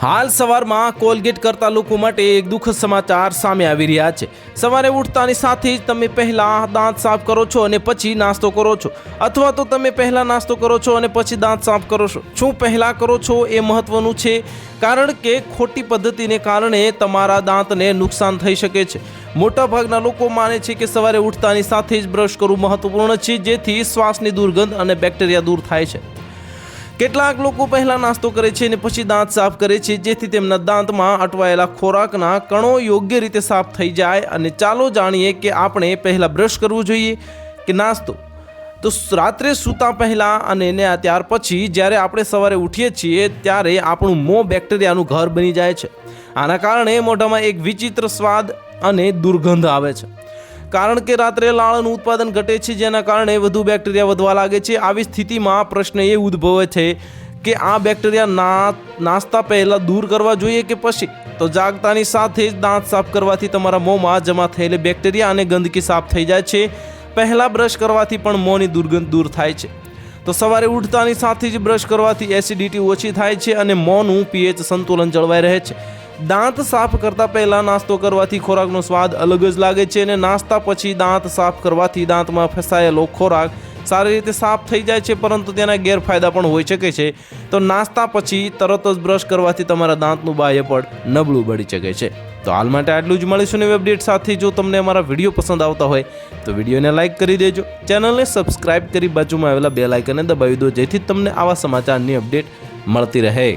હાલ સવારમાં કોલગેટ કરતા લોકો માટે એક દુઃખદ સમાચાર સામે આવી રહ્યા છે। સવારે ઉઠતાની સાથે જ તમે પહેલા દાંત સાફ કરો છો અને પછી નાસ્તો કરો છો, અથવા તો તમે પહેલા નાસ્તો કરો છો અને પછી દાંત સાફ કરો છો। શું પહેલા કરો છો એ મહત્વનું છે, કારણ કે ખોટી પદ્ધતિને કારણે તમારા દાંતને નુકસાન થઈ શકે છે। મોટાભાગના લોકો માને છે કે સવારે ઉઠતાની સાથે જ બ્રશ કરવું મહત્વપૂર્ણ છે, જેથી શ્વાસની દુર્ગંધ અને બેક્ટેરિયા દૂર થાય છે। કેટલાક લોકો પહેલા નાસ્તો કરે છે અને પછી દાંત સાફ કરે છે, જેથી તેમના દાંતમાં અટવાયેલા ખોરાકના કણો યોગ્ય રીતે સાફ થઈ જાય। અને ચાલો જાણીએ કે આપણે પહેલા બ્રશ કરવું જોઈએ કે નાસ્તો। તો રાત્રે સૂતા પહેલા અને ત્યાર પછી જ્યારે આપણે સવારે ઉઠીએ છીએ ત્યારે આપણું મોં બેક્ટેરિયાનું ઘર બની જાય છે। આના કારણે મોઢામાં એક વિચિત્ર સ્વાદ અને દુર્ગંધ આવે છે, કારણ કે રાત્રે લાળનું ઉત્પાદન ઘટે છે, જેના કારણે વધુ બેક્ટેરિયા વધવા લાગે છે। આવી સ્થિતિમાં પ્રશ્ન એ ઉદ્ભવે છે કે આ બેક્ટેરિયા નાસ્તા પહેલાં દૂર કરવા જોઈએ કે પછી? તો જાગતાની સાથે જ દાંત સાફ કરવાથી તમારા મોંમાં જમા થયેલી બેક્ટેરિયા અને ગંદકી સાફ થઈ જાય છે। પહેલાં બ્રશ કરવાથી પણ મોંની દુર્ગંધ દૂર થાય છે। તો સવારે ઉઠતાની સાથે જ બ્રશ કરવાથી એસિડિટી ઓછી થાય છે અને મોંનું pH સંતુલન જળવાઈ રહે છે। દાંત સાફ કરતા પહેલા નાસ્તો કરવાથી ખોરાકનો સ્વાદ અલગ જ લાગે છે, અને નાસ્તા પછી દાંત સાફ કરવાથી દાંતમાં ફસાયેલો ખોરાક સારી રીતે સાફ થઈ જાય છે, પરંતુ તેના ગેરફાયદા પણ હોઈ શકે છે। તો નાસ્તા પછી તરત જ બ્રશ કરવાથી તમારા દાંતનું બાહ્ય પડ નબળું બની શકે છે। તો હાલ માટે આટલું જ, મળીશું નવી અપડેટ સાથે। જો તમને અમારા વિડીયો પસંદ આવતા હોય તો વિડીયોને લાઇક કરી દેજો, ચેનલને સબસ્ક્રાઇબ કરી બાજુમાં આવેલા બેલ આઇકનને દબાવી દો, જેથી તમને આવા સમાચારની અપડેટ મળતી રહે।